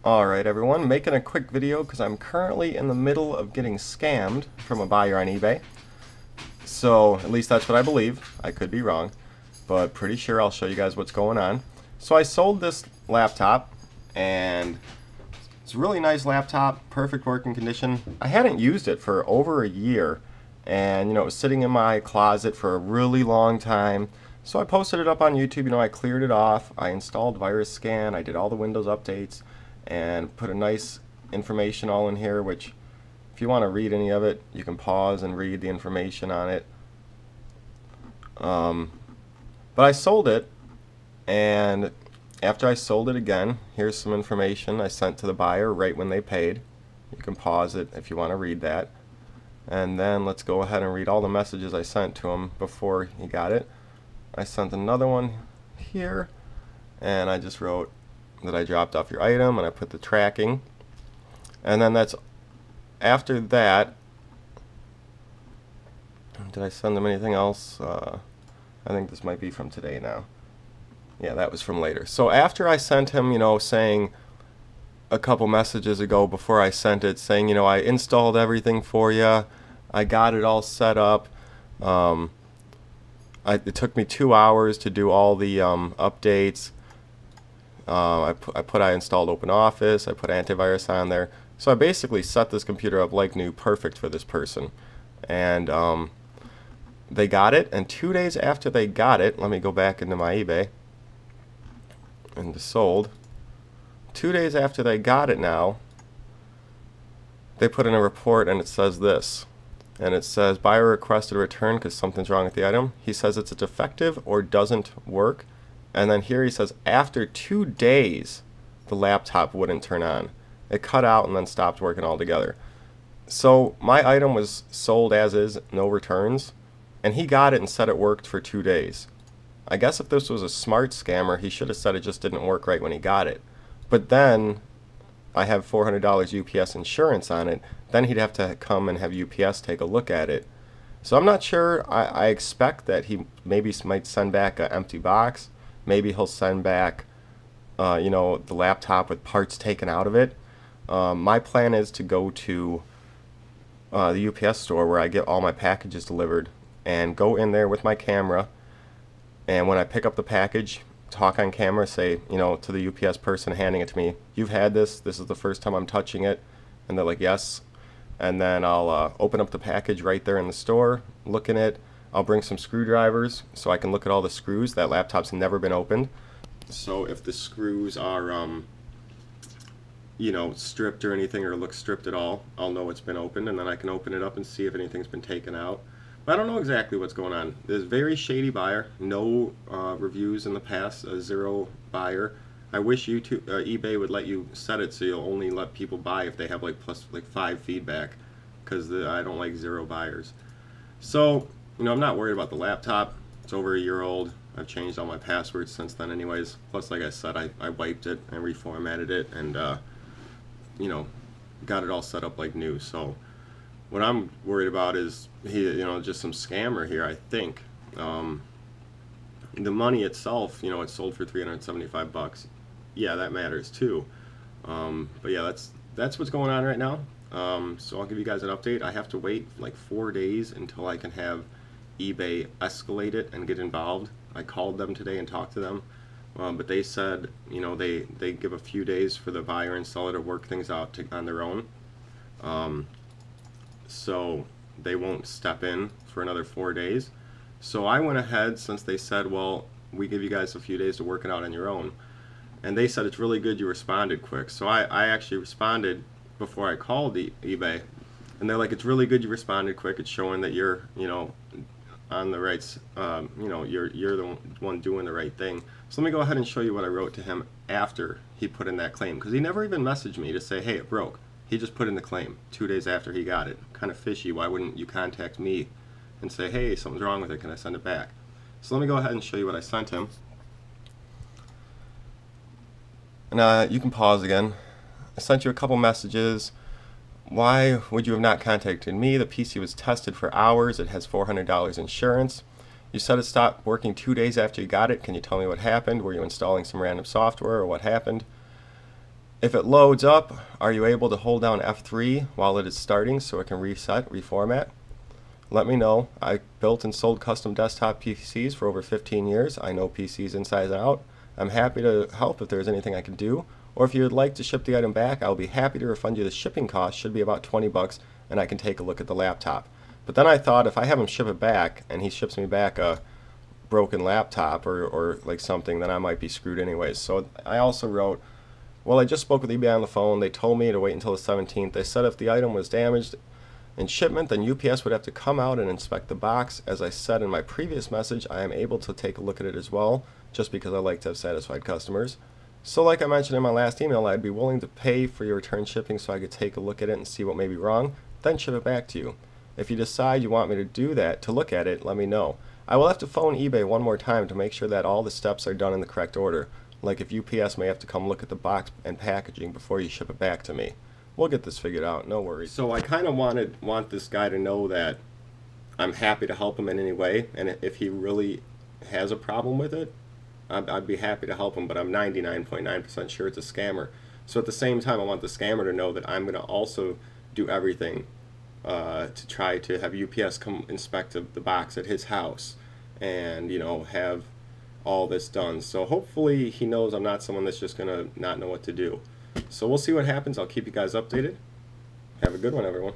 Alright everyone, making a quick video because I'm currently in the middle of getting scammed from a buyer on eBay. So, at least that's what I believe. I could be wrong, but pretty sure I'll show you guys what's going on. So I sold this laptop, and it's a really nice laptop, perfect working condition. I hadn't used it for over a year, and it was sitting in my closet for a really long time. So I posted it up on YouTube, I cleared it off, I installed virus scan, I did all the Windows updates, and put a nice information all in here, which if you want to read any of it, you can pause and read the information on it. But I sold it, and after I sold it again, here's some information I sent to the buyer right when they paid. You can pause it if you want to read that. And then let's go ahead and read all the messages I sent to him before he got it. I sent another one here, and I just wrote that I dropped off your item, and I put the tracking. And then after that, did I send them anything else? I think this might be from today now. Yeah, that was from later. So after I sent him, saying a couple messages ago before I sent it, saying, I installed everything for you, I got it all set up. It took me 2 hours to do all the updates. I installed OpenOffice, I put antivirus on there. So I basically set this computer up like new, perfect for this person. And they got it, and 2 days after they got it, let me go back into my eBay, into sold. 2 days after they got it now, they put in a report, and it says this. And it says, buyer requested a return because something's wrong with the item. He says it's a defective or doesn't work. And then here he says, after 2 days, the laptop wouldn't turn on. It cut out and then stopped working altogether. So my item was sold as is, no returns. And he got it and said it worked for 2 days. I guess if this was a smart scammer, he should have said it just didn't work right when he got it. But then I have $400 UPS insurance on it. Then he'd have to come and have UPS take a look at it. So I'm not sure. I expect that he maybe might send back an empty box. Maybe he'll send back, the laptop with parts taken out of it. My plan is to go to the UPS store where I get all my packages delivered and go in there with my camera. And when I pick up the package, talk on camera, say, to the UPS person handing it to me, you've had this. This is the first time I'm touching it. And they're like, yes. And then I'll open up the package right there in the store, look in it. I'll bring some screwdrivers so I can look at all the screws. That laptop's never been opened. So if the screws are, stripped or anything, or look stripped at all, I'll know it's been opened, and then I can open it up and see if anything's been taken out. But I don't know exactly what's going on. There's a very shady buyer. No reviews in the past. A zero buyer. I wish eBay would let you set it so you'll only let people buy if they have plus 5 feedback, because I don't like zero buyers. So I'm not worried about the laptop. It's over a year old. I've changed all my passwords since then anyways. Plus, like I said, I wiped it and reformatted it and, got it all set up like new. So what I'm worried about is, just some scammer here, I think. The money itself, it's sold for 375 bucks. Yeah, that matters too. But yeah, that's what's going on right now. So I'll give you guys an update. I have to wait like 4 days until I can have eBay escalate it and get involved. I called them today and talked to them, but they said they give a few days for the buyer and seller to work things out on their own. So they won't step in for another 4 days. So I went ahead, since they said, well, we give you guys a few days to work it out on your own. And they said it's really good you responded quick. So I actually responded before I called eBay, and they're like, it's really good you responded quick. It's showing that you're, on the right, you're the one doing the right thing. So let me go ahead and show you what I wrote to him after he put in that claim, because he never even messaged me to say, hey, it broke. He just put in the claim 2 days after he got it. Kind of fishy. Why wouldn't you contact me and say, hey, something's wrong with it, can I send it back? So let me go ahead and show you what I sent him. And you can pause again. I sent you a couple messages. Why would you have not contacted me? The PC was tested for hours. It has $400 insurance. You said it stopped working 2 days after you got it. Can you tell me what happened? Were you installing some random software, or what happened? If it loads up, are you able to hold down F3 while it is starting so it can reset, reformat? Let me know. I built and sold custom desktop PCs for over 15 years. I know PCs inside and out. I'm happy to help if there's anything I can do. Or if you would like to ship the item back, I'll be happy to refund you. The shipping cost should be about 20 bucks, and I can take a look at the laptop. But then I thought if I have him ship it back and he ships me back a broken laptop or like something, then I might be screwed anyways. So I also wrote, well, I just spoke with eBay on the phone. They told me to wait until the 17th. They said if the item was damaged in shipment, then UPS would have to come out and inspect the box. As I said in my previous message, I am able to take a look at it as well, just because I like to have satisfied customers. So like I mentioned in my last email, I'd be willing to pay for your return shipping so I could take a look at it and see what may be wrong, then ship it back to you. If you decide you want me to do that, to look at it, let me know. I will have to phone eBay one more time to make sure that all the steps are done in the correct order, like if UPS may have to come look at the box and packaging before you ship it back to me. We'll get this figured out, no worries. So I kind of want this guy to know that I'm happy to help him in any way, and if he really has a problem with it, I'd be happy to help him, but I'm 99.9% sure it's a scammer. So at the same time, I want the scammer to know that I'm going to also do everything to try to have UPS come inspect the box at his house and, you know, have all this done. So hopefully he knows I'm not someone that's just going to not know what to do. So we'll see what happens. I'll keep you guys updated. Have a good one, everyone.